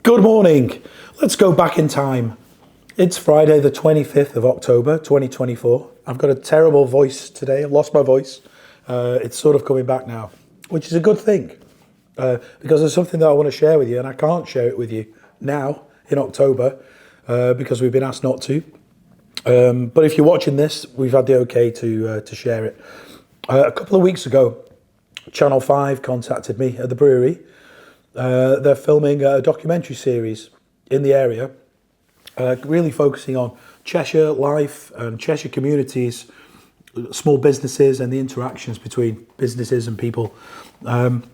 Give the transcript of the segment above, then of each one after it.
Good morning. Let's go back in time. It's Friday the 25th of October 2024. I've got a terrible voice today. I've lost my voice. It's sort of coming back now, which is a good thing because there's something that I want to share with you and I can't share it with you now in October because we've been asked not to. But if you're watching this, we've had the okay to share it. A couple of weeks ago, Channel 5 contacted me at the brewery. They're filming a documentary series in the area, really focusing on Cheshire life and Cheshire communities, small businesses and the interactions between businesses and people. And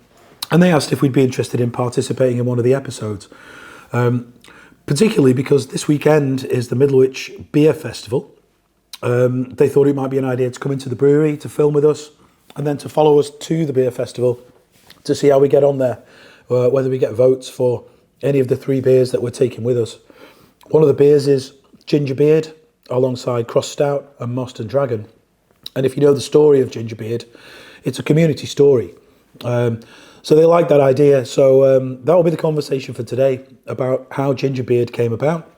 they asked if we'd be interested in participating in one of the episodes, particularly because this weekend is the Middlewich Beer Festival. They thought it might be an idea to come into the brewery to film with us and then to follow us to the beer festival to see how we get on there. Whether we get votes for any of the 3 beers that we're taking with us. One of the beers is Gingerbeard alongside Cross Stout and Most and Dragon. And if you know the story of Gingerbeard, it's a community story. So they like that idea. So that will be the conversation for today about how Gingerbeard came about,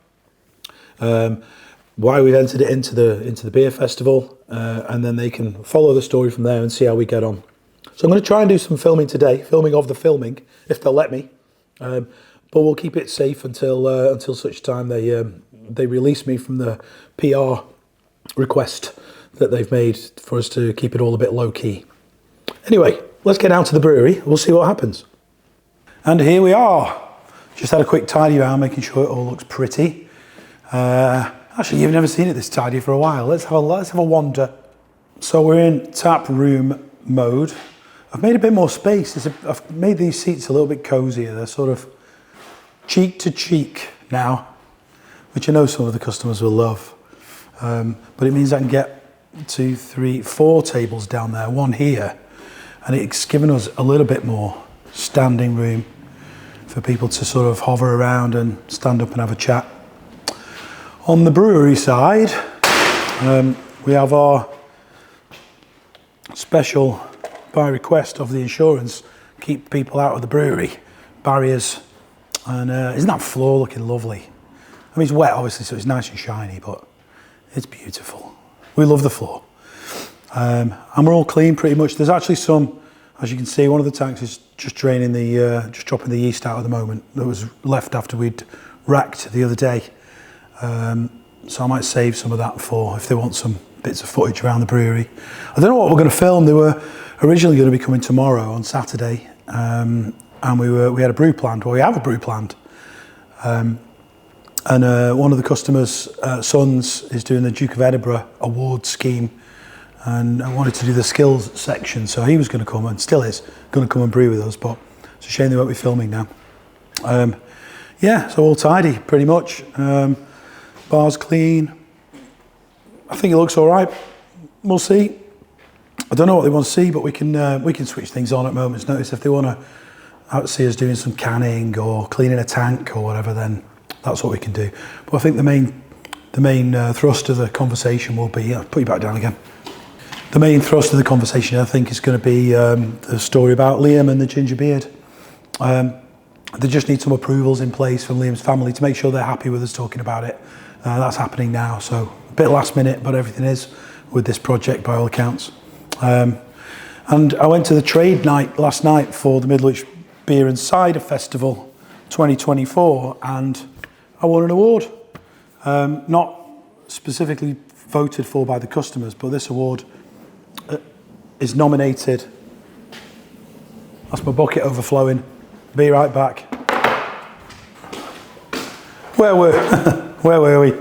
why we've entered it into the beer festival, and then they can follow the story from there and see how we get on. So I'm going to try and do some filming today, filming of the filming, if they'll let me. But we'll keep it safe until such time they release me from the PR request that they've made for us to keep it all a bit low key. Anyway, let's get down to the brewery. We'll see what happens. And here we are. Just had a quick tidy around, making sure it all looks pretty. Actually, you've never seen it this tidy for a while. Let's have a wander. So we're in tap room mode. I've made a bit more space. I've made these seats a little bit cozier. They're sort of cheek to cheek now, which I know some of the customers will love. But it means I can get 2, 3, 4 tables down there, one here, and it's given us a little bit more standing room for people to sort of hover around and stand up and have a chat. On the brewery side, we have our special, by request of the insurance, keep people out of the brewery barriers. And isn't that floor looking lovely? I mean, it's wet obviously, so it's nice and shiny, but it's beautiful. We love the floor. And we're all clean pretty much. There's actually some, as you can see, one of the tanks is just draining just dropping the yeast out at the moment that was left after we'd racked the other day. So I might save some of that for if they want some bits of footage around the brewery. I don't know what we're going to film. They were originally going to be coming tomorrow on Saturday, and we had a brew planned. Well, we have a brew planned, and one of the customers' sons is doing the Duke of Edinburgh award scheme, and I wanted to do the skills section, so he was going to come and still is going to come and brew with us. But it's a shame they won't be filming now. Yeah, so all tidy pretty much. Bar's clean. I think it looks all right. We'll see. I don't know what they want to see, but we can switch things on at moment's notice. If they want to see us doing some canning or cleaning a tank or whatever, then that's what we can do. But I think the main thrust of the conversation will be, put you back down again. The main thrust of the conversation, I think, is going to be the story about Liam and the Gingerbeard. They just need some approvals in place from Liam's family to make sure they're happy with us talking about it. That's happening now, so a bit last minute, but everything is with this project by all accounts. And I went to the trade night last night for the Middlewich Beer and Cider Festival 2024, and I won an award. Not specifically voted for by the customers, but this award is nominated. That's my bucket overflowing. Be right back. Where were we?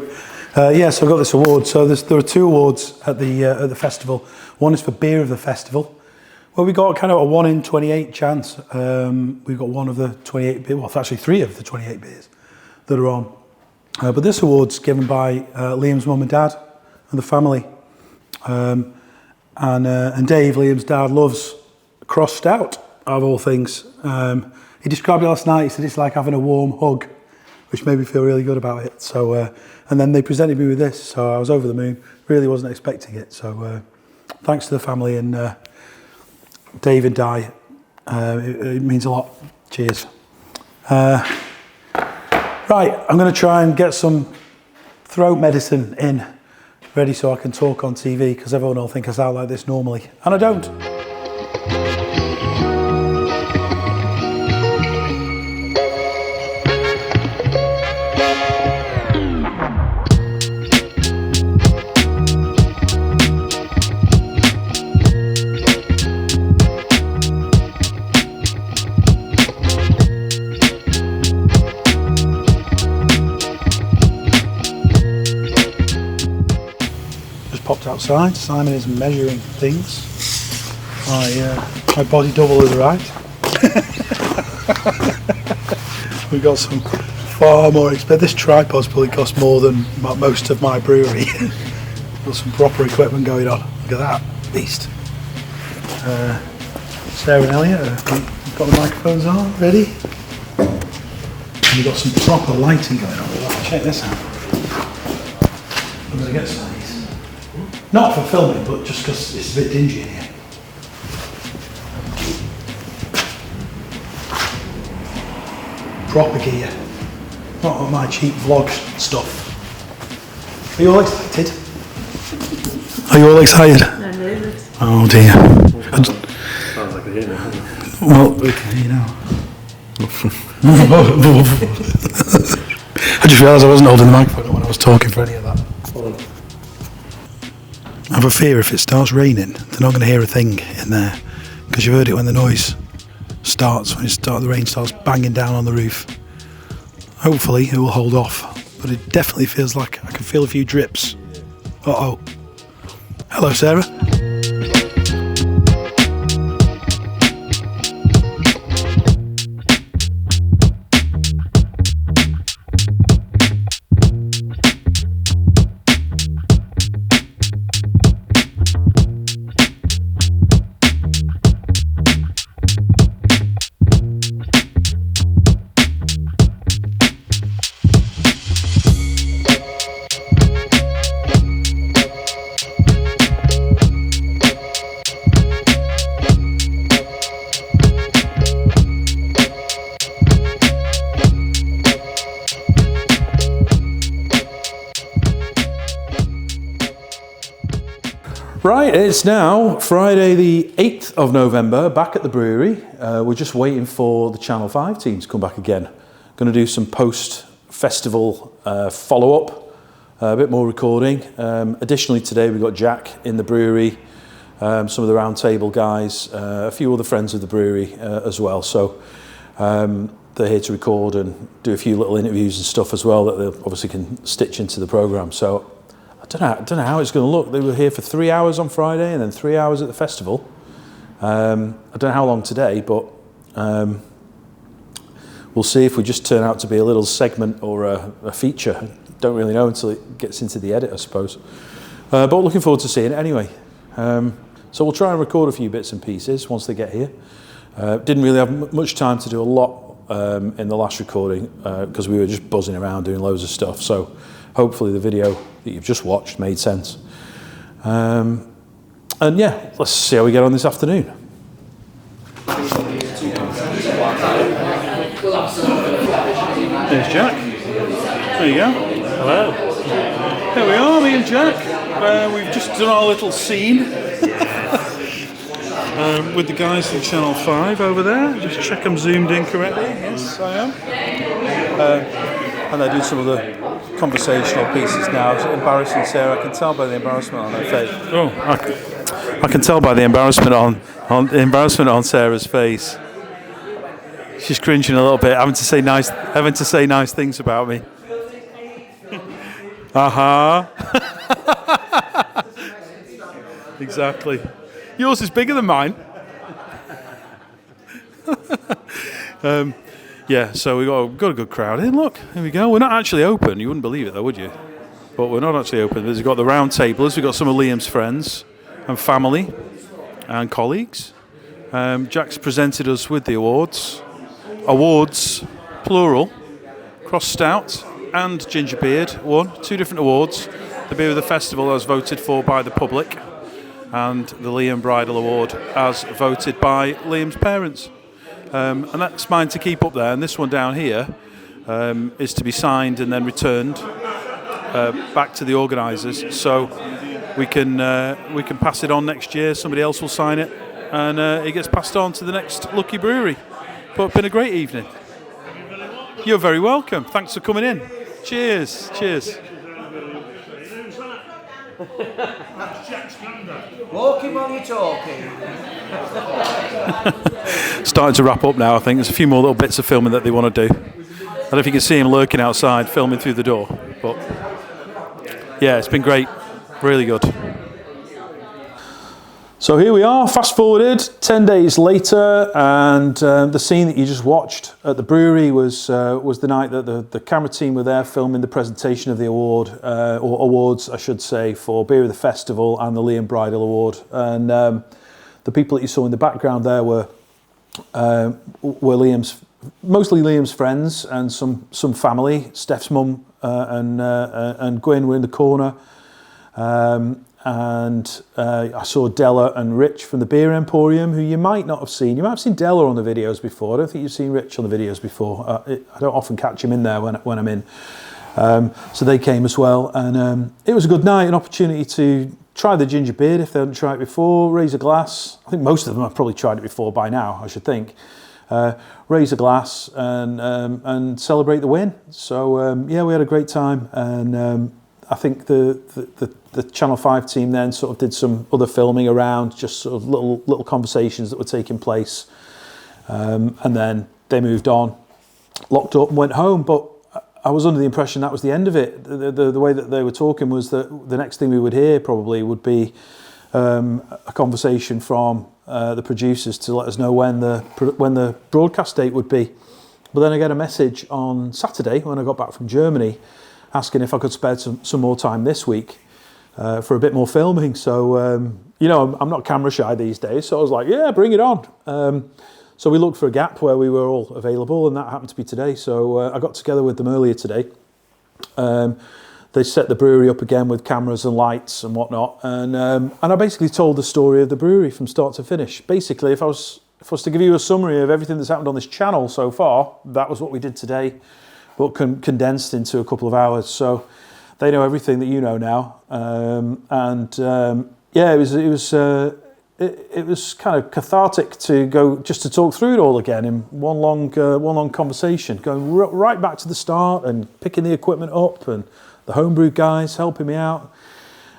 Yes, I got this award. So there are 2 awards at the festival. One is for Beer of the Festival. Well, we got kind of a 1 in 28 chance. We've got one of the 28 beers, well, actually 3 of the 28 beers that are on. But this award's given by Liam's mum and dad and the family. And Dave, Liam's dad, loves Cross Stout, of all things. He described it last night. He said it's like having a warm hug, which made me feel really good about it. So, and then they presented me with this, so I was over the moon. Really wasn't expecting it. So, thanks to the family and Dave and Di. It means a lot. Cheers. Right, I'm going to try and get some throat medicine in, ready so I can talk on TV, because everyone will think I sound like this normally, and I don't. Popped outside. Simon is measuring things. My body double is right. We've got some far more expensive. This tripod's probably cost more than most of my brewery. Got some proper equipment going on. Look at that beast. Sarah and Elliot have got the microphones on, ready. And we've got some proper lighting going on. Check this out. I'm going to get some of these. Not for filming, but just because it's a bit dingy in here. Proper gear. Not my cheap vlog stuff. Are you all excited? Are you all excited? I'm nervous. Oh dear. Sounds like a hit now. Well, we can hear now. I just realised I wasn't holding the microphone when I was talking for any of that. I have a fear if it starts raining, they're not going to hear a thing in there, because you've heard it when the noise starts, when the rain starts banging down on the roof. Hopefully it will hold off, but it definitely feels like I can feel a few drips. Uh-oh. Hello, Sarah. Right, it's now Friday the 8th of November, back at the brewery. We're just waiting for the Channel 5 team to come back again. Going to do some post-festival follow-up, a bit more recording. Additionally today we've got Jack in the brewery, some of the round table guys, a few other friends of the brewery as well. So they're here to record and do a few little interviews and stuff as well that they obviously can stitch into the programme. So I don't know how it's going to look. They were here for 3 hours on Friday and then 3 hours at the festival. I don't know how long today, but we'll see if we just turn out to be a little segment or a feature. Don't really know until it gets into the edit, I suppose. But looking forward to seeing it anyway. So we'll try and record a few bits and pieces once they get here. Didn't really have much time to do a lot in the last recording because we were just buzzing around doing loads of stuff. So hopefully the video that you've just watched made sense. And yeah, let's see how we get on this afternoon. There's Jack. There you go. Hello. There we are, me and Jack. We've just done our little scene with the guys from Channel 5 over there. Just check I'm zoomed in correctly. Yes, I am. And they're doing some of the conversational pieces now. It's embarrassing, Sarah. I can tell by the embarrassment on her face. Oh, I can tell by the embarrassment on Sarah's face. She's cringing a little bit, having to say nice things about me. Exactly. Yours is bigger than mine. Yeah, so we've got a good crowd in. Look, here we go. We're not actually open. You wouldn't believe it, though, would you? But we're not actually open. We've got the round tablers. We've got some of Liam's friends and family and colleagues. Jack's presented us with the awards. Awards, plural. Cross Stout and Gingerbeard won 2 different awards. The Beer of the Festival as voted for by the public, and the Liam Bridal Award as voted by Liam's parents. And that's mine to keep up there. And this one down here is to be signed and then returned back to the organisers, so we can pass it on next year. Somebody else will sign it, and it gets passed on to the next lucky brewery. But it's been a great evening. You're very welcome. Thanks for coming in. Cheers. Cheers. Walking while you're talking. Starting to wrap up now, I think. There's a few more little bits of filming that they want to do. I don't know if you can see him lurking outside, filming through the door. But yeah, it's been great. Really good. So here we are, fast forwarded 10 days later, and the scene that you just watched at the brewery was the night that the camera team were there filming the presentation of the award, or awards I should say, for Beer of the Festival and the Liam Bridle Award. And the people that you saw in the background there were mostly Liam's friends and some family. Steph's mum and Gwyn were in the corner. And I saw Della and Rich from the Beer Emporium, who you might not have seen. You might have seen Della on the videos before. I don't think you've seen Rich on the videos before. I don't often catch him in there when I'm in. So they came as well. And it was a good night, an opportunity to try the ginger beer if they hadn't tried it before, raise a glass. I think most of them have probably tried it before by now, I should think. Raise a glass and celebrate the win. So yeah, we had a great time. And I think the Channel 5 team then sort of did some other filming around, just sort of little conversations that were taking place, and then they moved on, locked up and went home. But I was under the impression that was the end of it. The way that they were talking was that the next thing we would hear probably would be a conversation from the producers to let us know when the broadcast date would be. But then I get a message on Saturday when I got back from Germany asking if I could spare some more time this week for a bit more filming. So, you know, I'm not camera shy these days, so I was like, yeah, bring it on. So we looked for a gap where we were all available, and that happened to be today. So I got together with them earlier today. They set the brewery up again with cameras and lights and whatnot, and I basically told the story of the brewery from start to finish. Basically, if I was to give you a summary of everything that's happened on this channel so far, that was what we did today, but condensed into a couple of hours. So they know everything that you know now, yeah, it was kind of cathartic to go just to talk through it all again in one long conversation, going right back to the start and picking the equipment up and the homebrew guys helping me out,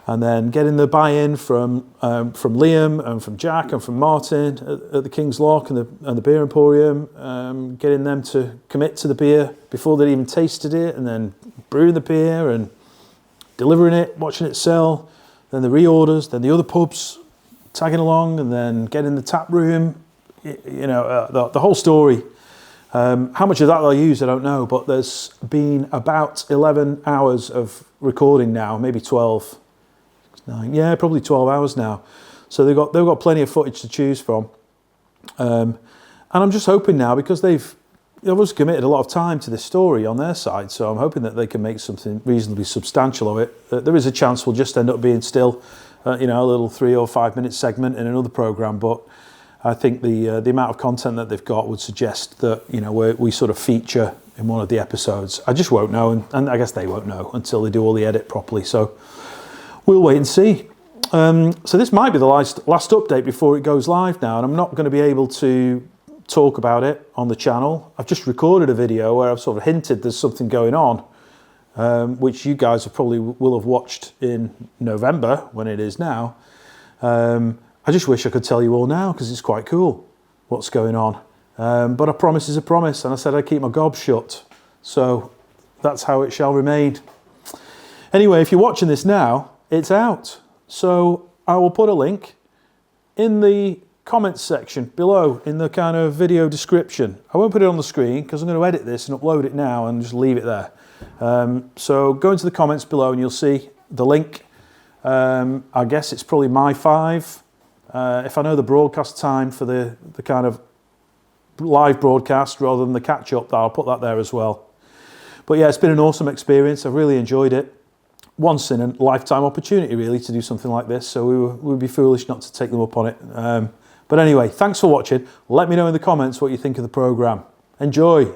and then getting the buy-in from Liam and from Jack and from Martin at the King's Lock and the Beer Emporium, getting them to commit to the beer before they'd even tasted it, and then brewing the beer and delivering it, watching it sell, then the reorders, then the other pubs tagging along, and then getting the tap room, you know, the whole story. How much of that they'll use, I don't know, but there's been about 11 hours of recording now, maybe 12. 9, yeah, probably 12 hours now. So they've got plenty of footage to choose from. And I'm just hoping now, because they've obviously committed a lot of time to this story on their side, so I'm hoping that they can make something reasonably substantial of it. There is a chance we'll just end up being still, you know, a little 3 or 5 minute segment in another programme, but I think the amount of content that they've got would suggest that, you know, we sort of feature in one of the episodes. I just won't know, and I guess they won't know until they do all the edit properly, so we'll wait and see. So this might be the last update before it goes live now, and I'm not going to be able to talk about it on the channel. I've just recorded a video where I've sort of hinted there's something going on, which you guys probably will have watched in November when it is now. I just wish I could tell you all now, because it's quite cool what's going on. But a promise is a promise, and I said I'd keep my gob shut. So that's how it shall remain. Anyway, if you're watching this now, it's out. So I will put a link in the comments section below in the kind of video description. I won't put it on the screen because I'm going to edit this and upload it now and just leave it there. So go into the comments below and you'll see the link. I guess it's probably my 5. If I know the broadcast time for the kind of live broadcast rather than the catch-up, I'll put that there as well. But yeah, it's been an awesome experience. I've really enjoyed it. Once in a lifetime opportunity, really, to do something like this. So we would be foolish not to take them up on it. But anyway, thanks for watching. Let me know in the comments what you think of the programme. Enjoy.